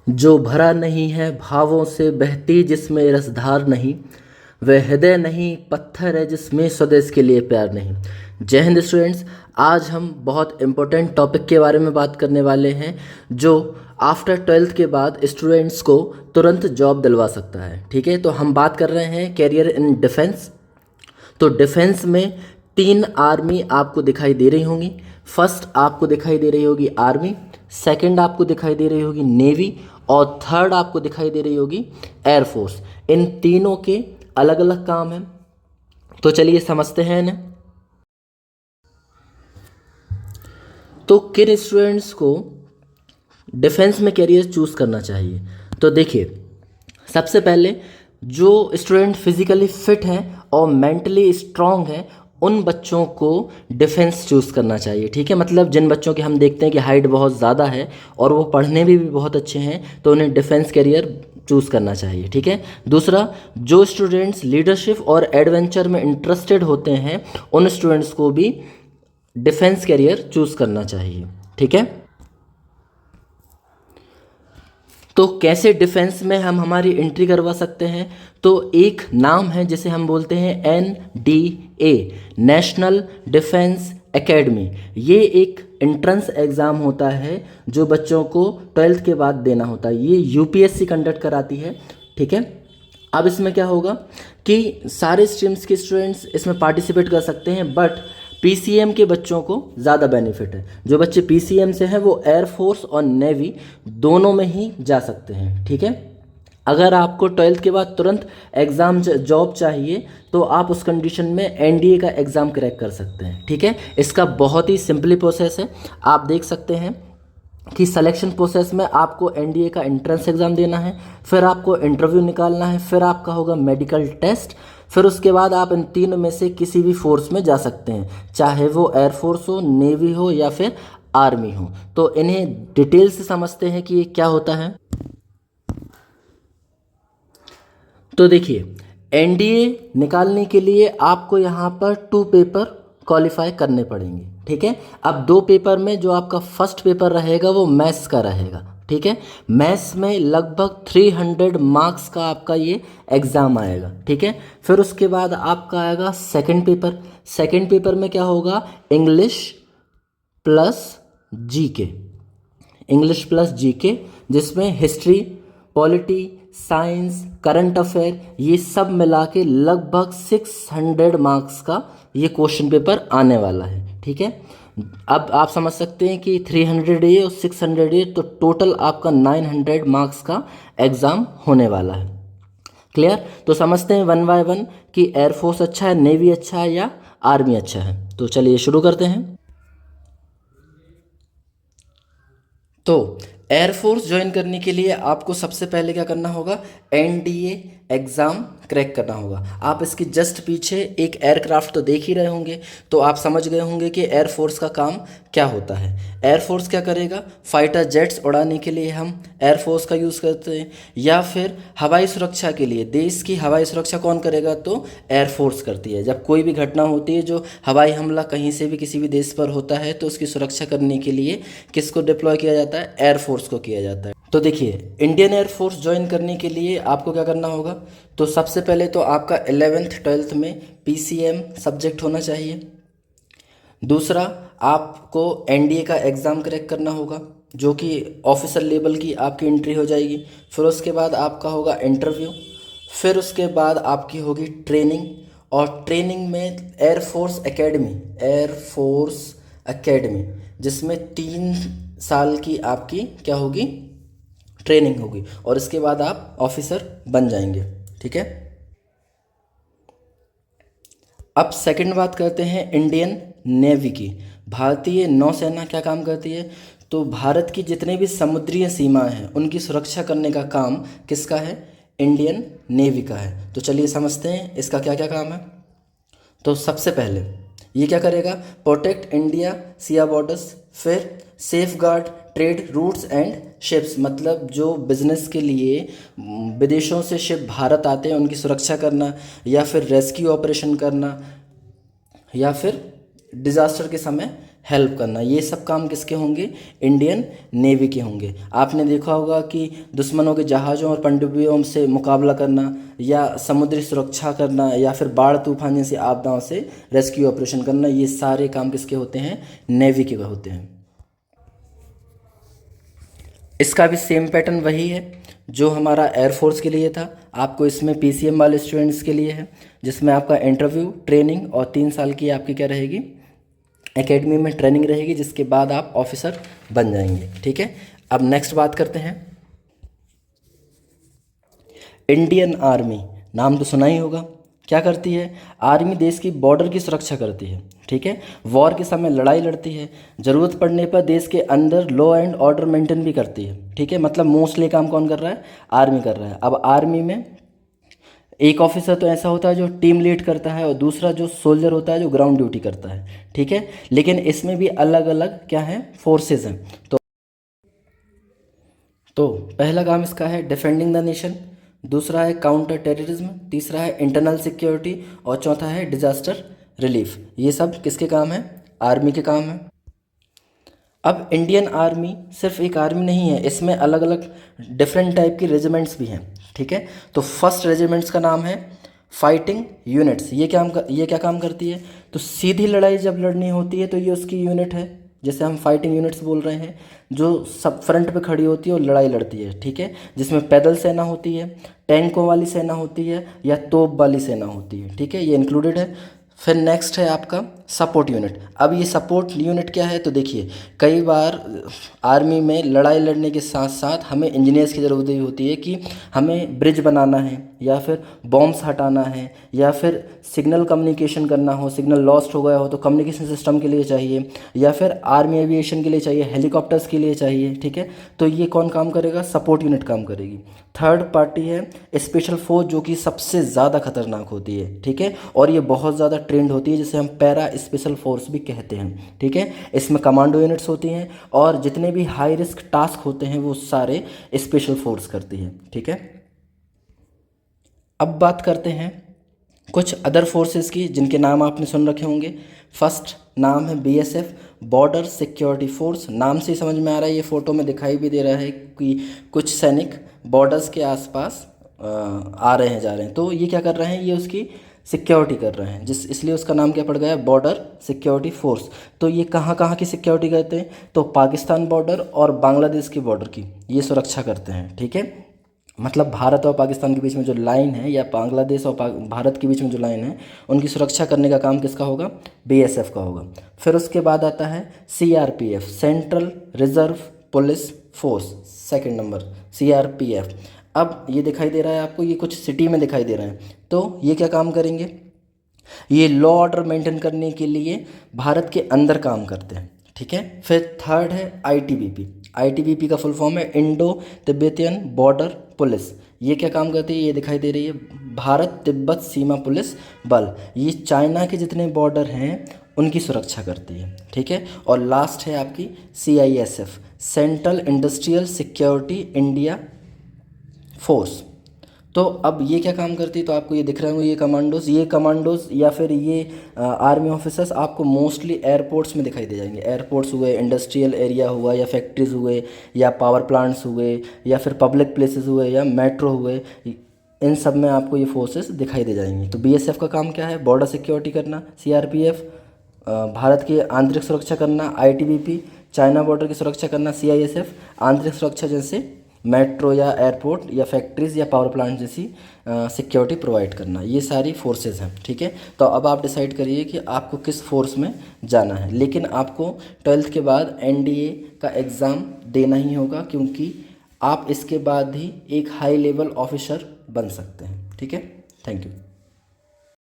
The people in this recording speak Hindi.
जो भरा नहीं है भावों से बहती जिसमें रसधार नहीं, वह हृदय नहीं पत्थर है जिसमें स्वदेश के लिए प्यार नहीं। जय हिंद स्टूडेंट्स। आज हम बहुत इम्पोर्टेंट टॉपिक के बारे में बात करने वाले हैं जो आफ्टर ट्वेल्थ के बाद स्टूडेंट्स को तुरंत जॉब दिलवा सकता है। ठीक है, तो हम बात कर रहे हैं कैरियर इन डिफेंस। तो डिफेंस में तीन आर्मी आपको दिखाई दे रही होंगी। फर्स्ट आपको दिखाई दे रही होगी आर्मी, सेकंड आपको दिखाई दे रही होगी नेवी और थर्ड आपको दिखाई दे रही होगी एयरफोर्स। इन तीनों के अलग अलग काम हैं, तो चलिए समझते हैं इन्हें। तो किन स्टूडेंट्स को डिफेंस में कैरियर चूज़ करना चाहिए? तो देखिए, सबसे पहले जो स्टूडेंट फिजिकली फिट हैं और मेंटली स्ट्रांग हैं उन बच्चों को डिफेंस चूज़ करना चाहिए। ठीक है, मतलब जिन बच्चों की हम देखते हैं कि हाइट बहुत ज़्यादा है और वो पढ़ने में भी बहुत अच्छे हैं तो उन्हें डिफेंस कैरियर चूज़ करना चाहिए। ठीक है। दूसरा, जो स्टूडेंट्स लीडरशिप और एडवेंचर में इंटरेस्टेड होते हैं उन स्टूडेंट्स को भी डिफेंस कैरियर चूज़ करना चाहिए। ठीक है। तो कैसे डिफेंस में हम हमारी एंट्री करवा सकते हैं? तो एक नाम है जिसे हम बोलते हैं NDA, नेशनल डिफेंस एकेडमी। ये एक एंट्रेंस एग्ज़ाम होता है जो बच्चों को ट्वेल्थ के बाद देना होता है। ये UPSC कंडक्ट कराती है। ठीक है। अब इसमें क्या होगा कि सारे स्ट्रीम्स के स्टूडेंट्स इसमें पार्टिसिपेट कर सकते हैं, बट PCM के बच्चों को ज़्यादा बेनिफिट है। जो बच्चे PCM से हैं वो एयरफोर्स और नेवी दोनों में ही जा सकते हैं। ठीक है। अगर आपको ट्वेल्थ के बाद तुरंत एग्ज़ाम जॉब चाहिए तो आप उस कंडीशन में NDA का एग्ज़ाम क्रैक कर सकते हैं। ठीक है। इसका बहुत ही सिंपली प्रोसेस है। आप देख सकते हैं कि सिलेक्शन प्रोसेस में आपको NDA का एंट्रेंस एग्ज़ाम देना है, फिर आपको इंटरव्यू निकालना है, फिर आपका होगा मेडिकल टेस्ट, फिर उसके बाद आप इन तीनों में से किसी भी फोर्स में जा सकते हैं, चाहे वो एयरफोर्स हो, नेवी हो या फिर आर्मी हो। तो इन्हें डिटेल से समझते हैं कि ये क्या होता है। तो देखिए, NDA निकालने के लिए आपको यहाँ पर 2 पेपर क्वालिफाई करने पड़ेंगे। ठीक है। अब 2 पेपर में जो आपका फर्स्ट पेपर रहेगा वो मैथ्स का रहेगा। ठीक है। मैथ्स में लगभग 300 मार्क्स का आपका ये एग्ज़ाम आएगा। ठीक है। फिर उसके बाद आपका आएगा सेकंड पेपर। सेकंड पेपर में क्या होगा? English plus GK। English plus GK, जिसमें history, polity, science, current affair ये सब मिला के लगभग 600 मार्क्स का ये क्वेश्चन पेपर आने वाला है। ठीक है। अब आप समझ सकते हैं कि 300 ये और 600 ये, तो टोटल आपका 900 मार्क्स का एग्ज़ाम होने वाला है। क्लियर? तो समझते हैं वन बाय वन कि एयरफोर्स अच्छा है, नेवी अच्छा है या आर्मी अच्छा है। तो चलिए शुरू करते हैं। तो एयरफोर्स ज्वाइन करने के लिए आपको सबसे पहले क्या करना होगा? NDA एग्ज़ाम क्रैक करना होगा। आप इसके जस्ट पीछे एक एयरक्राफ्ट तो देख ही रहे होंगे, तो आप समझ गए होंगे कि एयरफोर्स का काम क्या होता है। एयरफोर्स क्या करेगा? फाइटर जेट्स उड़ाने के लिए हम एयरफोर्स का यूज़ करते हैं, या फिर हवाई सुरक्षा के लिए देश की हवाई सुरक्षा कौन करेगा? तो एयरफोर्स करती है। जब कोई भी घटना होती है, जो हवाई हमला कहीं से भी किसी भी देश पर होता है, तो उसकी सुरक्षा करने के लिए किसको डिप्लॉय किया जाता है? एयरफोर्स को किया जाता है। तो देखिए, इंडियन एयरफोर्स ज्वाइन करने के लिए आपको क्या करना होगा? तो सबसे पहले तो आपका 11th 12th में PCM सब्जेक्ट होना चाहिए। दूसरा, आपको NDA का एग्ज़ाम क्रैक करना होगा, जो कि ऑफिसर लेवल की आपकी एंट्री हो जाएगी। फिर उसके बाद आपका होगा इंटरव्यू, फिर उसके बाद आपकी होगी ट्रेनिंग, और ट्रेनिंग में एयरफोर्स एकेडमी जिसमें 3 साल की आपकी क्या होगी? ट्रेनिंग होगी, और इसके बाद आप ऑफिसर बन जाएंगे। ठीक है। अब सेकंड बात करते हैं इंडियन नेवी की। भारतीय नौसेना क्या काम करती है? तो भारत की जितने भी समुद्री सीमाएं हैं उनकी सुरक्षा करने का काम किसका है? इंडियन नेवी का है। तो चलिए समझते हैं इसका क्या क्या काम है। तो सबसे पहले ये क्या करेगा? प्रोटेक्ट इंडिया सिया बॉर्डर्स, फिर safe guard trade routes and ships, मतलब जो बिजनेस के लिए विदेशों से शिप भारत आते हैं उनकी सुरक्षा करना, या फिर रेस्क्यू ऑपरेशन करना, या फिर डिज़ास्टर के समय हेल्प करना, ये सब काम किसके होंगे? इंडियन नेवी के होंगे। आपने देखा होगा कि दुश्मनों के जहाज़ों और पनडुब्बियों से मुकाबला करना, या समुद्री सुरक्षा करना, या फिर बाढ़ तूफान जैसी आपदाओं से रेस्क्यू ऑपरेशन करना, ये सारे काम किसके होते हैं? नेवी के होते हैं। इसका भी सेम पैटर्न वही है जो हमारा एयरफोर्स के लिए था। आपको इसमें PCM वाले स्टूडेंट्स के लिए है, जिसमें आपका इंटरव्यू, ट्रेनिंग और 3 साल की आपकी क्या रहेगी? एकेडमी में ट्रेनिंग रहेगी, जिसके बाद आप ऑफिसर बन जाएंगे। ठीक है, अब नेक्स्ट बात करते हैं। इंडियन आर्मी, नाम तो सुना ही होगा। क्या करती है? आर्मी देश की बॉर्डर की सुरक्षा करती है। ठीक है, वॉर के समय लड़ाई लड़ती है, ज़रूरत पड़ने पर देश के अंदर लॉ एंड ऑर्डर मेंटेन भी करती है। ठीक है, मतलब मोस्टली काम कौन कर रहा है? आर्मी कर रहा है। अब आर्मी में एक ऑफिसर तो ऐसा होता है जो टीम लीड करता है, और दूसरा जो सोल्जर होता है जो ग्राउंड ड्यूटी करता है। ठीक है, लेकिन इसमें भी अलग अलग क्या है? फोर्सेस हैं। तो पहला काम इसका है डिफेंडिंग द नेशन, दूसरा है काउंटर टेररिज्म, तीसरा है इंटरनल सिक्योरिटी, और चौथा है डिजास्टर रिलीफ। ये सब किसके काम है? आर्मी के काम है। अब इंडियन आर्मी सिर्फ एक आर्मी नहीं है, इसमें अलग अलग डिफरेंट टाइप की रेजिमेंट्स भी हैं। ठीक है, तो फर्स्ट रेजिमेंट्स का नाम है फाइटिंग यूनिट्स। ये क्या काम करती है? तो सीधी लड़ाई जब लड़नी होती है तो ये उसकी यूनिट है, जैसे हम फाइटिंग यूनिट्स बोल रहे हैं, जो सब फ्रंट पे खड़ी होती है और लड़ाई लड़ती है। ठीक है, जिसमें पैदल सेना होती है, टैंकों वाली सेना होती है, या तोप वाली सेना होती है। ठीक है, ये इंक्लूडेड है। फिर नेक्स्ट है आपका सपोर्ट यूनिट। अब ये सपोर्ट यूनिट क्या है? तो देखिए, कई बार आर्मी में लड़ाई लड़ने के साथ साथ हमें इंजीनियर्स की ज़रूरत भी होती है कि हमें ब्रिज बनाना है, या फिर बॉम्ब्स हटाना है, या फिर सिग्नल कम्युनिकेशन करना हो, सिग्नल लॉस्ट हो गया हो तो कम्युनिकेशन सिस्टम के लिए चाहिए, या फिर आर्मी एविएशन के लिए चाहिए, हेलीकॉप्टर्स के लिए चाहिए। ठीक है, तो ये कौन काम करेगा? सपोर्ट यूनिट काम करेगी। थर्ड पार्टी है स्पेशल फोर्स, जो कि सबसे ज़्यादा खतरनाक होती है। ठीक है, और ये बहुत ज़्यादा ट्रेंड होती है, जिसे हम पैरा स्पेशल फोर्स भी कहते हैं। ठीक है, इसमें कमांडो यूनिट्स होती हैं, और जितने भी हाई रिस्क टास्क होते हैं वो सारे स्पेशल फोर्स करती है। ठीक है, अब बात करते हैं कुछ अदर फोर्सेस की, जिनके नाम आपने सुन रखे होंगे। फर्स्ट नाम है BSF, बॉर्डर सिक्योरिटी फोर्स। नाम से ही समझ में आ रहा है, ये फ़ोटो में दिखाई भी दे रहा है कि कुछ सैनिक बॉर्डर्स के आसपास आ रहे हैं, जा रहे हैं। तो ये क्या कर रहे हैं? ये उसकी सिक्योरिटी कर रहे हैं, इसलिए उसका नाम क्या पड़ गया? Border security force. तो ये कहाँ कहाँ की सिक्योरिटी करते हैं? तो पाकिस्तान बॉर्डर और बांग्लादेश की बॉर्डर की ये सुरक्षा करते हैं। ठीक है, मतलब भारत और पाकिस्तान के बीच में जो लाइन है, या बांग्लादेश और भारत के बीच में जो लाइन है, उनकी सुरक्षा करने का काम किसका होगा? BSF का होगा। फिर उसके बाद आता है CRPF, central reserve police force. Second number CRPF। अब ये दिखाई दे रहा है आपको, ये कुछ सिटी में दिखाई दे रहे हैं। तो ये क्या काम करेंगे? ये लॉ ऑर्डर मेंटेन करने के लिए भारत के अंदर काम करते हैं। ठीक है, फिर थर्ड है ITBP का फुल फॉर्म है इंडो तिब्बतियन बॉर्डर पुलिस। ये क्या काम करती है? ये दिखाई दे रही है भारत तिब्बत सीमा पुलिस बल। ये चाइना के जितने बॉर्डर हैं उनकी सुरक्षा करती है। ठीक है, और लास्ट है आपकी CISF, central industrial security India force. तो अब ये क्या काम करती है? तो आपको ये दिख रहे होंगे, ये कमांडोज या फिर ये आर्मी ऑफिसर्स आपको मोस्टली एयरपोर्ट्स में दिखाई दे जाएंगे। एयरपोर्ट्स हुए, इंडस्ट्रियल एरिया हुआ, या फैक्ट्रीज हुए, या पावर प्लांट्स हुए, या फिर पब्लिक प्लेसेस हुए, या मेट्रो हुए, इन सब में आपको ये फोर्सेस दिखाई दे जाएंगी। तो BSF का काम क्या है? बॉर्डर सिक्योरिटी करना, CRPF भारत की आंतरिक सुरक्षा करना, ITBP चाइना बॉर्डर की सुरक्षा करना, CISF आंतरिक सुरक्षा जैसे मेट्रो या एयरपोर्ट या फैक्ट्रीज़ या पावर प्लांट जैसी सिक्योरिटी प्रोवाइड करना। ये सारी फोर्सेस हैं। ठीक है, तो अब आप डिसाइड करिए कि आपको किस फोर्स में जाना है। लेकिन आपको 12th के बाद NDA का एग्ज़ाम देना ही होगा, क्योंकि आप इसके बाद ही एक हाई लेवल ऑफिसर बन सकते हैं। ठीक है, थैंक यू।